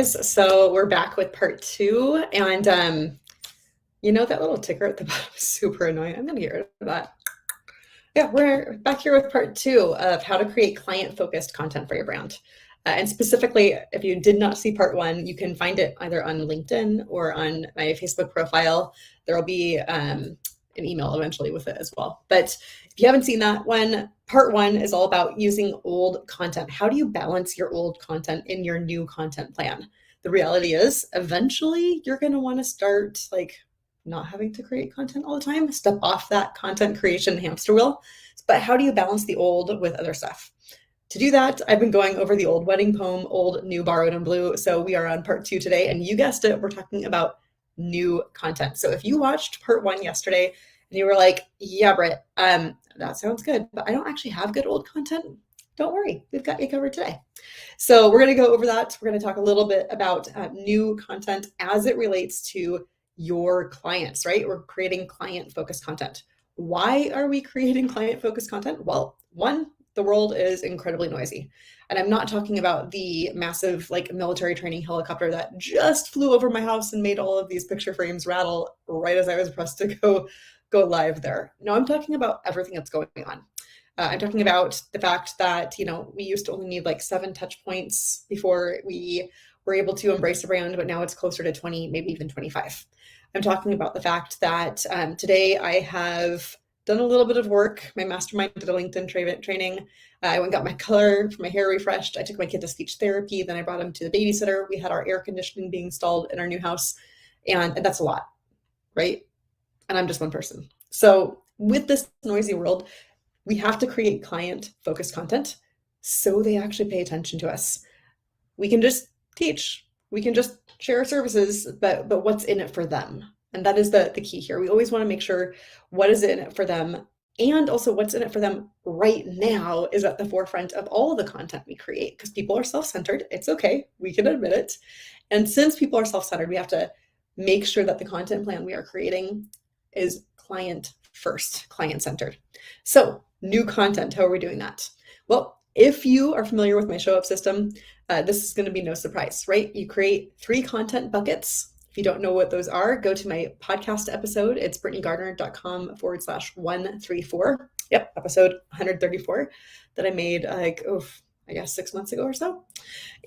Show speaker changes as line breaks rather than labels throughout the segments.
So we're back with part two, and you know that little ticker at the bottom is super annoying. I'm gonna get rid of that. Yeah, we're back here with part two of how to create client-focused content for your brand. And specifically, if you did not see part one, you can find it either on LinkedIn or on my Facebook profile. There will be an email eventually with it as well. But if you haven't seen that one, part one is all about using old content. How do you balance your old content in your new content plan? The reality is, eventually, you're going to want to start not having to create content all the time, step off that content creation hamster wheel. But how do you balance the old with other stuff? To do that, I've been going over the old wedding poem, Old, New, Borrowed, and Blue. So we are on part two today, and you guessed it, we're talking about new content. So if you watched part one yesterday and you were like, yeah, Britt, that sounds good, but I don't actually have good old content, don't worry, we've got you covered today. So we're going to go over that. We're going to talk a little bit about new content as it relates to your clients, right? We're creating client-focused content. Why are we creating client-focused content? Well, one, the world is incredibly noisy. And I'm not talking about the massive military training helicopter that just flew over my house and made all of these picture frames rattle right as I was pressed to go live there. No, I'm talking about everything that's going on. I'm talking about the fact that, we used to only need 7 touch points before we were able to embrace a brand, but now it's closer to 20, maybe even 25. I'm talking about the fact that today I have done a little bit of work. My mastermind did a LinkedIn training. I went and got my color for my hair refreshed. I took my kid to speech therapy. Then I brought him to the babysitter. We had our air conditioning being installed in our new house. And that's a lot, right? And I'm just one person. So with this noisy world, we have to create client-focused content so they actually pay attention to us. We can just teach. We can just share our services, but what's in it for them? And that is the key here. We always want to make sure what is in it for them, and also what's in it for them right now is at the forefront of all the content we create, because people are self-centered. It's okay. We can admit it. And since people are self-centered, we have to make sure that the content plan we are creating is client first, client-centered. So new content, how are we doing that? Well, if you are familiar with my show up system, this is going to be no surprise, right? You create 3 content buckets. If you don't know what those are, go to my podcast episode. It's brittneygarner.com/134. Yep, episode 134 that I made I guess 6 months ago or so.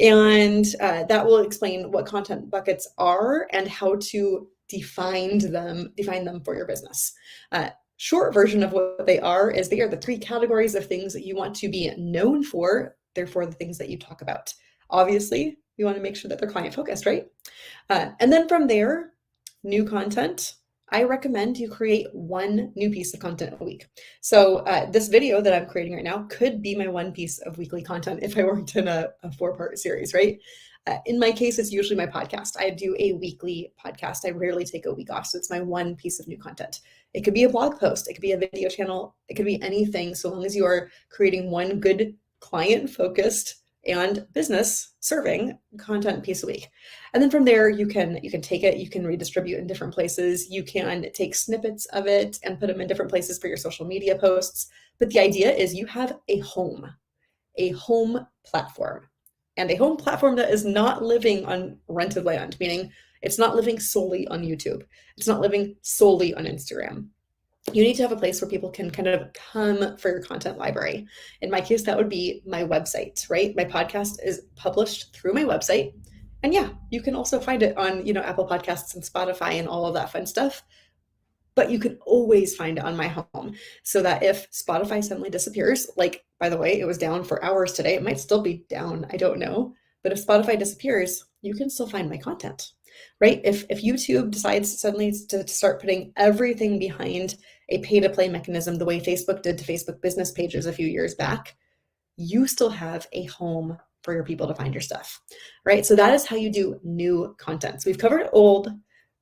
And that will explain what content buckets are and how to define them for your business. Short version of what they are is they are the 3 categories of things that you want to be known for, therefore the things that you talk about. Obviously, you want to make sure that they're client focused, right? And then from there, new content, I recommend you create 1 new piece of content a week. So this video that I'm creating right now could be my 1 piece of weekly content if I weren't in a 4-part series, right? In my case, it's usually my podcast. I do a weekly podcast. I rarely take a week off. So it's my 1 piece of new content. It could be a blog post. It could be a video channel. It could be anything, so long as you are creating 1 good client-focused and business serving content piece a week. And then from there, you can take it, you can redistribute in different places. You can take snippets of it and put them in different places for your social media posts. But the idea is you have a home platform. And a home platform that is not living on rented land, meaning it's not living solely on YouTube. It's not living solely on Instagram. You need to have a place where people can kind of come for your content library. In my case, that would be my website, right? My podcast is published through my website. And yeah, you can also find it on, Apple Podcasts and Spotify and all of that fun stuff. But you can always find it on my home, so that if Spotify suddenly disappears, by the way, it was down for hours today. It might still be down. I don't know. But if Spotify disappears, you can still find my content, right? If YouTube decides suddenly to start putting everything behind a pay-to-play mechanism, the way Facebook did to Facebook business pages a few years back, you still have a home for your people to find your stuff, right? So that is how you do new content. So we've covered old.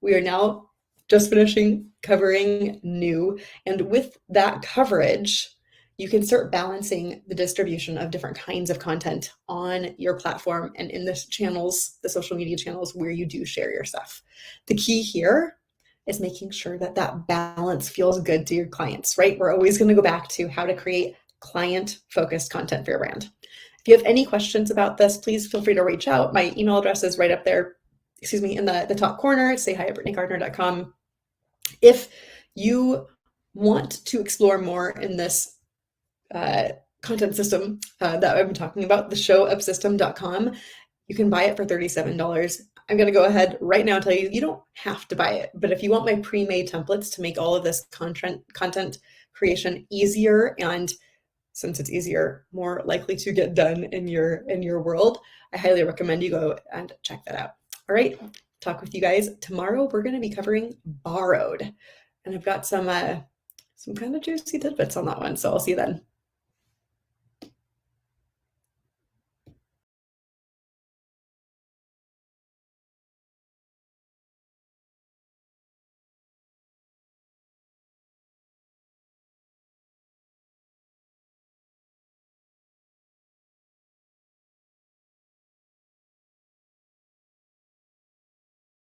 We are now just finishing covering new. And with that coverage, you can start balancing the distribution of different kinds of content on your platform and in the channels, the social media channels where you do share your stuff. The key here is making sure that that balance feels good to your clients, right? We're always going to go back to how to create client-focused content for your brand. If you have any questions about this, please feel free to reach out. My email address is right up there, in the top corner. Say hi at BrittanyGardner.com. If you want to explore more in this content system that I've been talking about, the showupsystem.com, you can buy it for $37. I'm going to go ahead right now and tell you, you don't have to buy it, but if you want my pre-made templates to make all of this content creation easier, and since it's easier, more likely to get done in your world, I highly recommend you go and check that out. All right, talk with you guys tomorrow. We're going to be covering borrowed, and I've got some kind of juicy tidbits on that one, so I'll see you then.